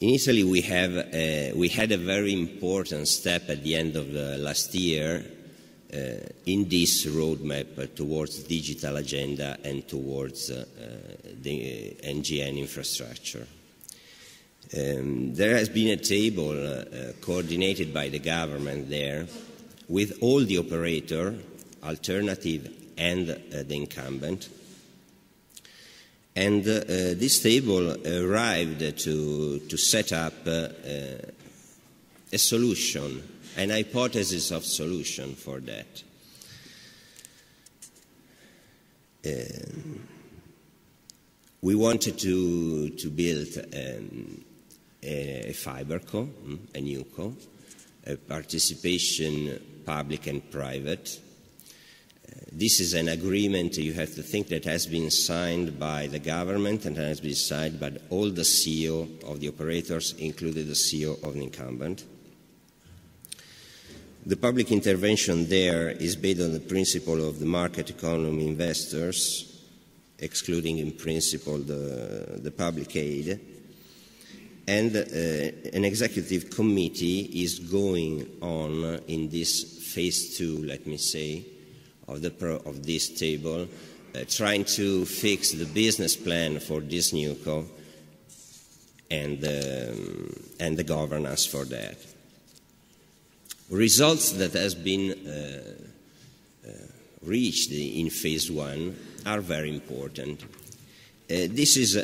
In Italy, we had a very important step at the end of last year in this roadmap towards digital agenda and towards the NGN infrastructure. There has been a table coordinated by the government there with all the operator, alternative and the incumbent. And this table arrived to set up a solution, an hypothesis of solution for that. We wanted to build a fiber co, a new co, a participation public and private. This is an agreement, you have to think, that has been signed by the government and has been signed by all the CEO of the operators, including the CEO of the incumbent. The public intervention there is based on the principle of the market economy investors, excluding in principle the public aid. And an executive committee is going on in this phase 2, let me say, of this table, trying to fix the business plan for this new co and the governance for that. Results that has been reached in phase 1 are very important. This is,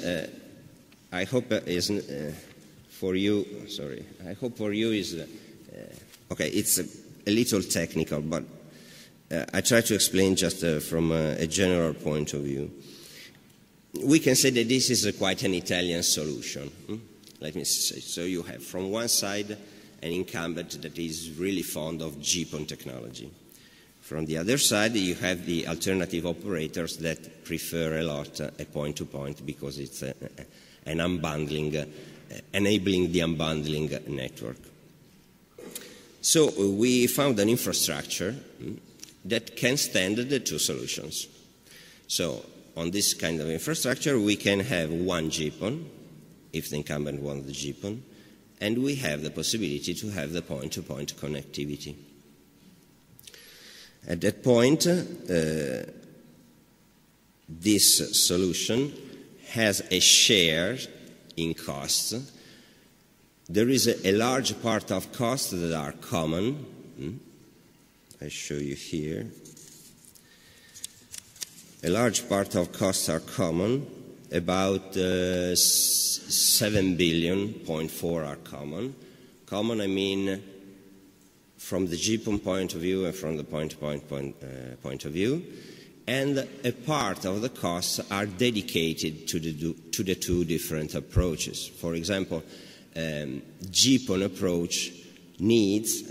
I hope, is for you. Sorry, I hope for you is okay. It's a little technical, but I try to explain just from a general point of view. We can say that this is quite an Italian solution. Let me say. So you have from one side an incumbent that is really fond of GPON technology. From the other side, you have the alternative operators that prefer a lot a point-to-point because it's an unbundling, enabling the unbundling network. So we found an infrastructure that can stand the two solutions. So on this kind of infrastructure, we can have one GPON, if the incumbent wants the GPON, and we have the possibility to have the point-to-point connectivity. At that point, this solution has a share in costs. There is a large part of costs that are common. I show you here. A large part of costs are common. About 7 billion, 0.4 are common. Common, I mean, from the GPON point of view and from the point-to-point point of view. And a part of the costs are dedicated to the two different approaches. For example, GPON approach needs,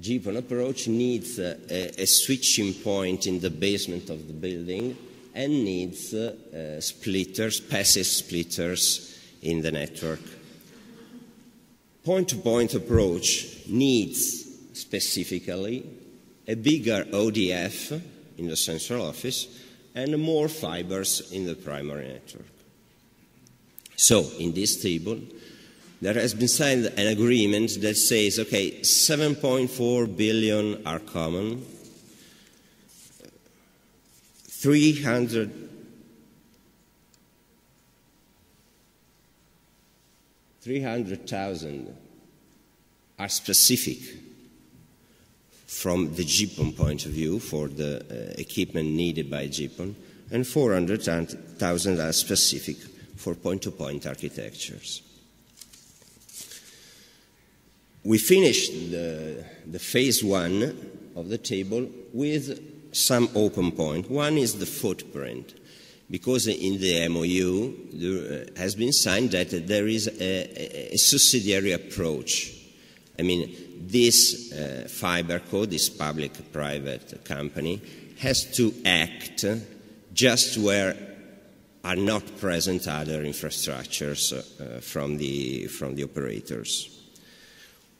GPON approach needs a switching point in the basement of the building and needs splitters, passive splitters in the network. Point-to-point approach needs specifically a bigger ODF in the central office and more fibers in the primary network. So in this table, there has been signed an agreement that says, okay, 7.4 billion are common, 300,000 are specific from the GPON point of view for the equipment needed by GPON, and 400,000 are specific for point-to-point architectures. We finished the phase 1 of the table with some open point. One is the footprint, because in the MOU there has been signed that there is a subsidiary approach. I mean, this FiberCo, this public-private company, has to act just where are not present other infrastructures from the operators.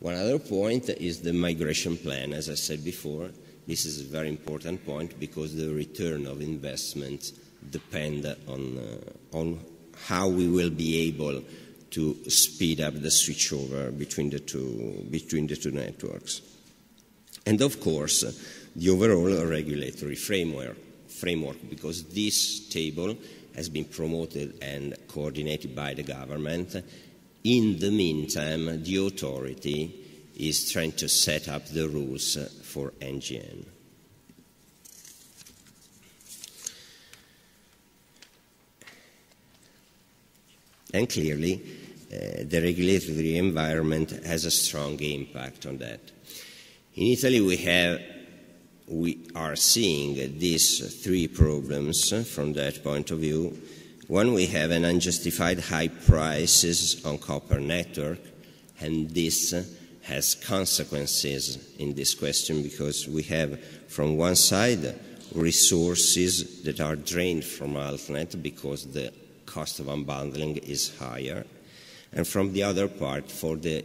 One other point is the migration plan. As I said before, this is a very important point because the return of investment depends on how we will be able to speed up the switchover between the two networks. And of course, the overall regulatory framework, because this table has been promoted and coordinated by the government. In the meantime, the authority is trying to set up the rules for NGN. And clearly, the regulatory environment has a strong impact on that. In Italy, we are seeing these three problems from that point of view. One, we have an unjustified high prices on copper network, and this has consequences in this question because we have, from one side, resources that are drained from Altnet because the cost of unbundling is higher. And from the other part, for the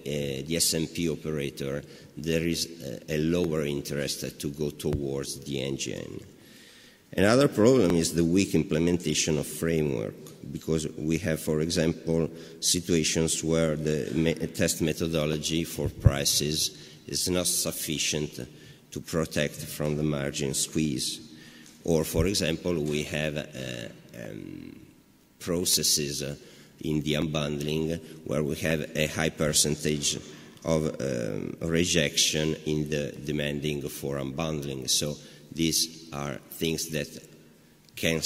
SMP operator, there is a lower interest to go towards the NGN. Another problem is the weak implementation of framework, because we have, for example, situations where the test methodology for prices is not sufficient to protect from the margin squeeze. Or, for example, we have processes in the unbundling where we have a high percentage of rejection in the demanding for unbundling. So these are things that can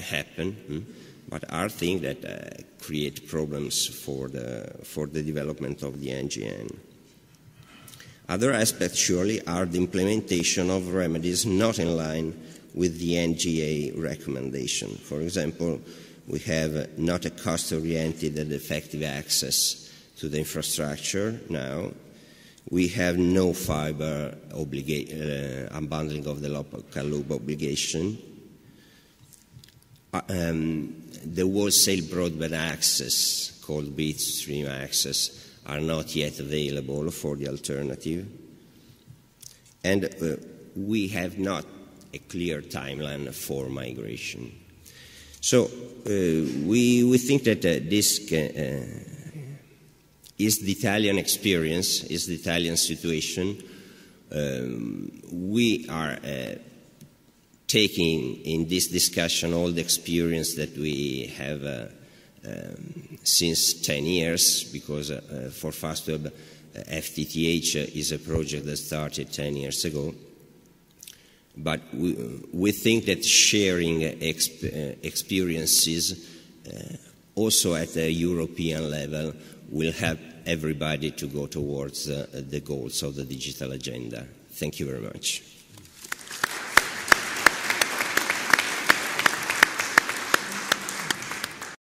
happen, but are things that create problems for the development of the NGN. Other aspects surely are the implementation of remedies not in line with the NGA recommendation. For example, we have not a cost-oriented and effective access to the infrastructure now. We have no fiber unbundling of the local loop obligation. The wholesale broadband access, called bitstream access, are not yet available for the alternative. And we have not a clear timeline for migration. So we think that this is the Italian experience, is the Italian situation. We are taking in this discussion all the experience that we have since 10 years, because for Fastweb, FTTH is a project that started 10 years ago. But we think that sharing experiences also at the European level will help everybody to go towards the goals of the digital agenda. Thank you very much.